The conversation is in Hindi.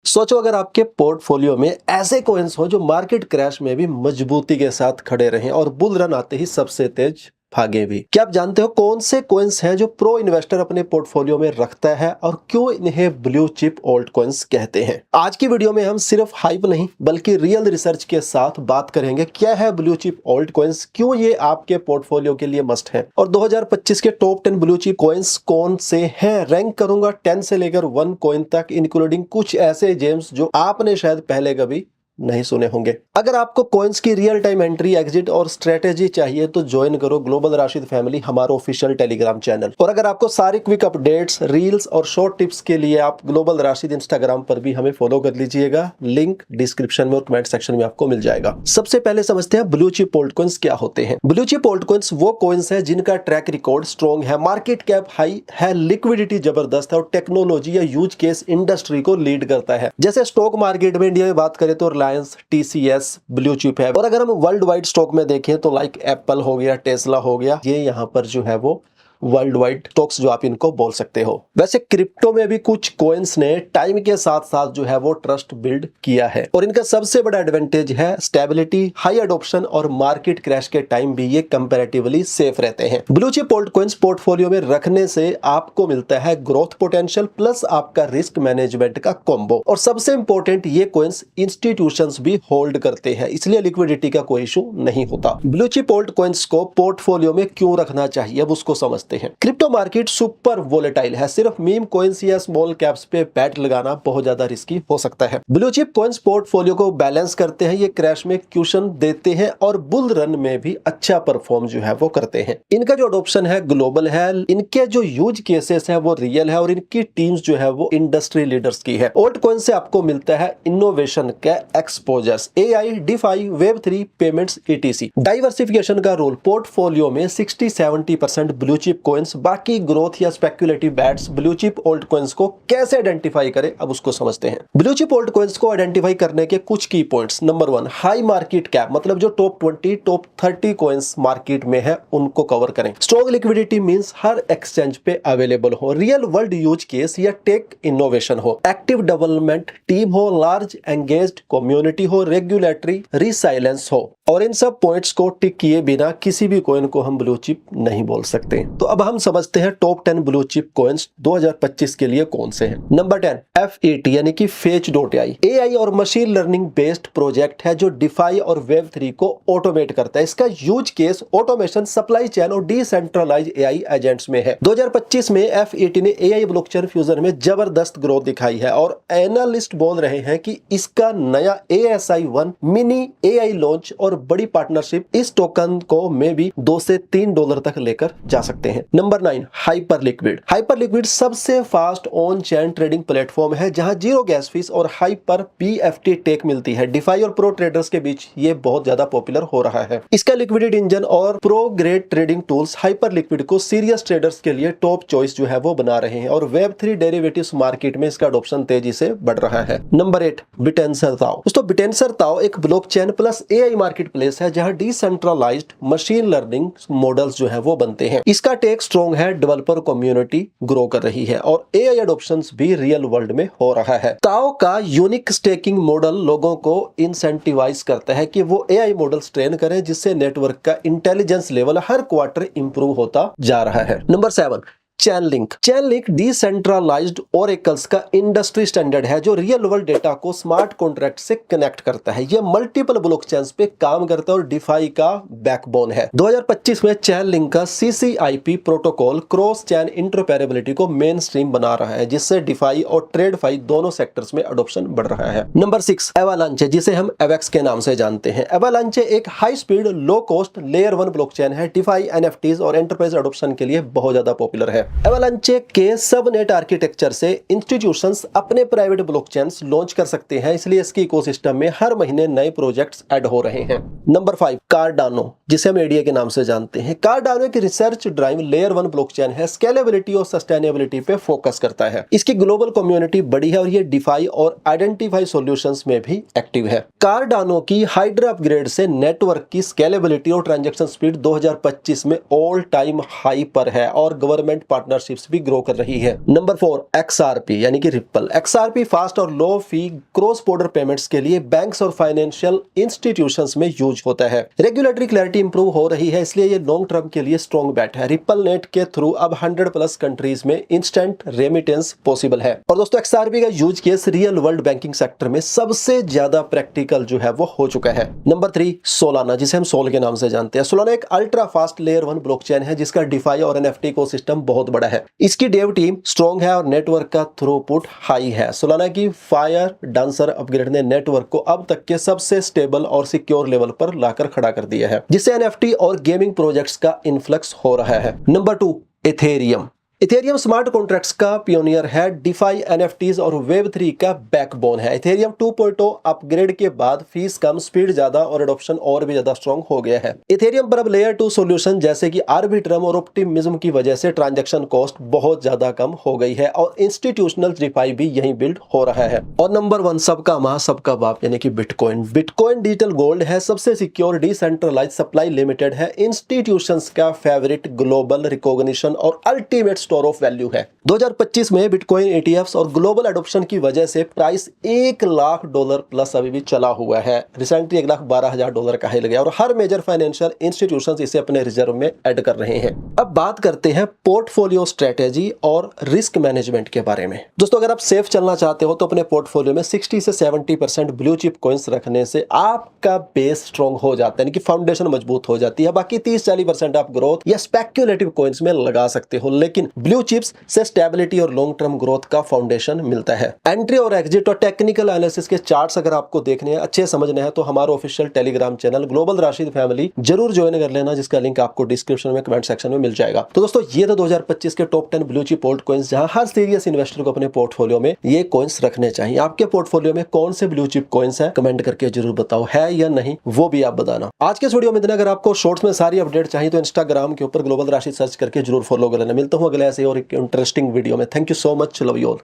सोचो अगर आपके पोर्टफोलियो में ऐसे कॉइन्स हो जो मार्केट क्रैश में भी मजबूती के साथ खड़े रहें और बुल रन आते ही सबसे तेज भागे भी। क्या आप जानते हो कौन से कॉइन्स हैं जो प्रो इन्वेस्टर अपने पोर्टफोलियो में रखता है और क्यों इन्हें ब्लू चिप ऑल्ट कॉइन्स कहते हैं? आज की वीडियो में हम सिर्फ हाइप नहीं बल्कि रियल रिसर्च के साथ बात करेंगे क्या है ब्लू चिप ऑल्ट कॉइन्स, क्यों ये आपके पोर्टफोलियो के लिए मस्ट है और 2025 के टॉप 10 ब्लू चिप कॉइन्स कौन से हैं। रैंक करूंगा 10 से लेकर 1 कॉइन तक, इंक्लूडिंग कुछ ऐसे जेम्स जो आपने शायद पहले कभी नहीं सुने होंगे। अगर आपको कॉइन्स की रियल टाइम एंट्री, एग्जिट और स्ट्रेटेजी चाहिए तो ज्वाइन करो ग्लोबल राशिद फैमिली, हमारा ऑफिशियल टेलीग्राम चैनल। और अगर आपको सारी क्विक अपडेट्स, रील्स और शॉर्ट टिप्स के लिए आप ग्लोबल राशिद इंस्टाग्राम पर भी हमें फॉलो कर लीजिएगा। लिंक डिस्क्रिप्शन में और कमेंट सेक्शन में आपको मिल जाएगा। सबसे पहले समझते हैं ब्लू चिप ऑल्ट कॉइन्स क्या होते हैं। ब्लू चिप ऑल्ट कॉइन्स वो कॉइन्स है जिनका ट्रैक रिकॉर्ड स्ट्रॉन्ग है, मार्केट कैप हाई है, लिक्विडिटी जबरदस्त है और टेक्नोलॉजी या यूज केस इंडस्ट्री को लीड करता है। जैसे स्टॉक मार्केट में इंडिया में बात करें तो TCS ब्लू चिप है, और अगर हम वर्ल्ड वाइड स्टॉक में देखें तो लाइक एप्पल हो गया, टेस्ला हो गया, ये यहाँ पर जो है वो वर्ल्ड वाइड स्टॉक्स जो आप इनको बोल सकते हो। वैसे क्रिप्टो में भी कुछ कॉइन्स ने टाइम के साथ साथ जो है वो ट्रस्ट बिल्ड किया है और इनका सबसे बड़ा एडवांटेज है स्टेबिलिटी, हाई अडॉप्शन और मार्केट क्रैश के टाइम भी ये कंपैरेटिवली सेफ रहते हैं। Blue chip alt coins portfolio में रखने से आपको मिलता है ग्रोथ पोटेंशियल प्लस आपका रिस्क मैनेजमेंट का कॉम्बो, और सबसे इंपॉर्टेंट ये कॉइन्स इंस्टीट्यूशंस भी होल्ड करते हैं, इसलिए लिक्विडिटी का कोई इशू नहीं होता। ब्लू चिप ऑल्ट कॉइन्स को पोर्टफोलियो में क्यों रखना चाहिए अब उसको समझते हैं। क्रिप्टो मार्केट सुपर वोलेटाइल है, सिर्फ मीम कॉइन्स या स्मॉल कैप्स पे बैट लगाना बहुत ज्यादा रिस्की हो सकता है। ब्लू चिप कॉइन्स पोर्टफोलियो को बैलेंस करते हैं, ये क्रैश में क्यूशन देते हैं और बुल रन में भी अच्छा परफॉर्म जो है वो करते हैं। इनका जो अडॉप्शन है ग्लोबल है, इनके जो यूज केसेस है वो रियल है और इनकी टीम्स जो है वो इंडस्ट्री लीडर्स की है। ऑल्ट कॉइन से आपको मिलता है इनोवेशन का exposures, AI, DeFi, Web3, payments, ETC। Diversification का रोल, पोर्टफोलियो में 60-70% ब्लू चिप कॉइन्स, बाकी ग्रोथ या speculative bats. Blue chip alt coins को कैसे आइडेंटिफाई करें अब उसको समझते हैं। ब्लू चिप ऑल्ट कॉइन्स को आइडेंटिफाई करने के कुछ की points. Number 1, high market cap, मतलब जो टॉप 20, टॉप 30 कॉइन्स मार्केट में है उनको कवर करें। स्ट्रॉन्ग लिक्विडिटी मींस हर एक्सचेंज पे अवेलेबल हो, रियल वर्ल्ड यूज केस या टेक इनोवेशन हो, एक्टिव डेवलपमेंट टीम हो, लार्ज एंगेज्ड कम्युनिटी हो, रेगुलेटरी रिसाइलेंस हो। और इन सब पॉइंट्स को टिक किए बिना किसी भी कॉइन को हम ब्लू चिप नहीं बोल सकते। तो अब हम समझते हैं टॉप 10 ब्लू चिप कॉइन्स 2025 के लिए कौन से हैं। नंबर 10, FET यानी कि Fetch.ai, AI और मशीन लर्निंग बेस्ड प्रोजेक्ट है जो डिफाई और Web3 को ऑटोमेट करता है। इसका use case automation, supply chain और डिसेंट्रलाइज AI एजेंट्स में है। 2025 में FET ने AI ब्लॉकचेन फ्यूजन में जबरदस्त ग्रोथ दिखाई है और एनालिस्ट बोल रहे हैं कि इसका नया ASI-1 मिनी AI लॉन्च और बड़ी पार्टनरशिप इस टोकन को में भी $2 से $3 तक लेकर जा सकते हैं। Number 9, hyper liquid. Hyper liquid सबसे fast on chain trading platform है जहां जीरो गैस फीस और हाइपर PFT टेक मिलती है। डिफाई और प्रो ट्रेडर्स के बीच ये बहुत ज्यादा पॉपुलर हो रहा है। इसका लिक्विडिटी इंजन और pro grade trading tools hyper liquid को सीरियस ट्रेडर्स के लिए टॉप चॉइस जो है वो बना रहे हैं और Web3 डेरिवेटिव्स मार्केट में इसका अडॉप्शन तेजी से बढ़ रहा है। नंबर 8, बिटेंसर ताओ। दोस्तों बिटेंसर ताओ एक blockchain plus AI market place है जहां डिसेंट्रलाइज्ड मशीन लर्निंग मॉडल्स जो है वो बनते हैं। इसका टेक स्ट्रॉन्ग है, डेवलपर कम्युनिटी ग्रो कर रही है और AI एडॉप्शंस भी रियल वर्ल्ड में हो रहा है। ताओ का यूनिक स्टेकिंग मॉडल लोगों को इंसेंटिवाइज करता है कि वो AI मॉडल्स ट्रेन करें जिससे नेटवर्क का इंटेलिजेंस लेवल हर क्वार्टर इंप्रूव होता जा रहा है। Number 7, Chainlink. Chainlink decentralised oracles का इंडस्ट्री स्टैंडर्ड है जो रियल वर्ल्ड डेटा को स्मार्ट कॉन्ट्रैक्ट से कनेक्ट करता है। यह मल्टीपल ब्लॉकचेन्स पे काम करता है और डिफाई का बैकबोन है। 2025 में चैनलिंक का CCIP प्रोटोकॉल क्रॉस चैन इंटरऑपरेबिलिटी को मेन स्ट्रीम बना रहा है जिससे डिफाई और ट्रेडफाई दोनों सेक्टर्स में अडॉप्शन बढ़ रहा है। नंबर 6, एवालांचे, जिसे हम एवेक्स के नाम से जानते हैं। एवालांचे एक high speed low cost layer 1 blockchain है। डिफाई, NFTs और एंटरप्राइज अडॉप्शन के लिए बहुत ज्यादा पॉपुलर है। एवालांचे के सबनेट आर्किटेक्चर से इंस्टीट्यूशंस अपने प्राइवेट ब्लॉकचेन्स लॉन्च कर सकते हैं, इसलिए इसके इकोसिस्टम में हर महीने नए प्रोजेक्ट्स ऐड हो रहे हैं। नंबर 5, कार्डानो, जिसे हम एडीए के नाम से जानते हैं। कार्डानो एक रिसर्च ड्राइव लेयर 1 ब्लॉकचेन है, स्केलेबिलिटी और सस्टेनेबिलिटी पे फोकस करता है। इसकी ग्लोबल कम्युनिटी बड़ी है और ये डिफाई और आइडेंटिफाई सॉल्यूशंस में भी एक्टिव है। कार्डानो की हाइड्रा अपग्रेड से नेटवर्क की स्केलेबिलिटी और ट्रांजैक्शन स्पीड 2025 में ऑल टाइम हाई पर है और गवर्नमेंट पार्टनरशिप्स भी ग्रो कर रही है। नंबर 4 XRP यानी कि रिपल। XRP फास्ट और लो फी क्रॉस बॉर्डर पेमेंट्स के लिए बैंक्स और फाइनेंशियल इंस्टीट्यूशंस में यूज होता है। रेगुलेटरी क्लैरिटी इंप्रूव हो रही है, इसलिए ये लॉन्ग टर्म के लिए स्ट्रॉन्ग बैट है। रिपल नेट के थ्रू अब 100+ कंट्रीज में इंस्टेंट रेमिटेंस पॉसिबल है। और दोस्तों XRP का use case real world banking sector में सबसे ज्यादा प्रैक्टिकल जो है वो हो चुका है। नंबर 3 सोलाना, जिसे हम सोल के नाम से जानते हैं। सोलाना एक अल्ट्रा फास्ट लेयर 1 ब्लॉकचेन है जिसका डिफाई और NFT इकोसिस्टम बहुत बड़ा है। इसकी डेव टीम स्ट्रॉन्ग है और नेटवर्क का थ्रूपुट हाई है। सोलाना की फायर डांसर अपग्रेड ने नेटवर्क को अब तक के सबसे स्टेबल और सिक्योर लेवल पर लाकर खड़ा कर दिया है, जिससे NFT और गेमिंग प्रोजेक्ट्स का इन्फ्लक्स हो रहा है। Number 2 Ethereum. Ethereum smart contracts का पियोनियर है, डिफाई NFTs और वेब 3 का बैकबोन है। इथेरियम 2.0 अपग्रेड के बाद फीस कम, स्पीड ज्यादा और एडॉप्शन और भी ज्यादा स्ट्रॉन्ग हो गया है। इथेरियम पर अब लेयर 2 सॉल्यूशन जैसे कि आर्बिट्रम और ऑप्टिमिज्म की वजह से ट्रांजैक्शन कॉस्ट बहुत ज्यादा कम हो गई है और इंस्टीट्यूशनल डिफाई भी यहीं बिल्ड हो रहा है। और नंबर 1 सबका मां सबका बाप यानी कि बिटकॉइन। बिटकॉइन डिजिटल गोल्ड है, सबसे सिक्योर, डिसेंट्रलाइज, सप्लाई लिमिटेड है, इंस्टीट्यूशंस का फेवरेट, ग्लोबल रिकॉग्निशन और अल्टीमेट स्टोर ऑफ वैल्यू है। 2025 में बिटकॉइन ETFs और ग्लोबल एडॉप्शन की वजह से प्राइस $1 लाख प्लस अभी भी चला हुआ है। रिसेंटली $1,12,000 का हिल गया और हर मेजर फाइनेंशियल इंस्टीट्यूशंस इसे अपने रिजर्व में ऐड कर रहे हैं। अब बात करते हैं पोर्टफोलियो स्ट्रेटेजी और रिस्क मैनेजमेंट के बारे में। दोस्तों अगर आप सेफ चलना चाहते हो तो अपने पोर्टफोलियो में 60 से 70% ब्लू चिप कॉइंस रखने से आपका बेस स्ट्रॉन्ग हो जाता है, यानी कि फाउंडेशन मजबूत हो जाती है। बाकी 30-40% आप ग्रोथ या स्पेक्युलेटिव कॉइंस में लगा सकते हो, लेकिन ब्लू चिप्स से स्टेबिलिटी और लॉन्ग टर्म ग्रोथ का फाउंडेशन मिलता है। एंट्री और एग्जिट और टेक्निकल एनालिसिस के चार्ट्स अगर आपको देखने हैं, अच्छे समझने हैं, तो हमारा official Telegram channel global Rashid family जरूर ज्वाइन कर लेना, जिसका लिंक आपको डिस्क्रिप्शन में, कमेंट सेक्शन में मिल जाएगा। तो दोस्तों ये तो 2025 के top 10 blue chip alt coins, जहां हर सीरियस इन्वेस्टर को अपने पोर्टफोलियो में ये कॉइंस रखने चाहिए। आपके पोर्टफोलियो में कौन से ब्लू चिप कॉइंस हैं, कमेंट करके जरूर बताओ, है या नहीं वो भी आप बताना। आज के वीडियो में इतना। अगर आपको शॉर्ट्स में सारी अपडेट चाहिए तो इंस्टाग्राम के ऊपर ग्लोबल राशिद सर्च करके जरूर फॉलो कर लेना। मिलता हूं अगले ऐसे और इंटरेस्टिंग वीडियो में। Thank you so much, love you all.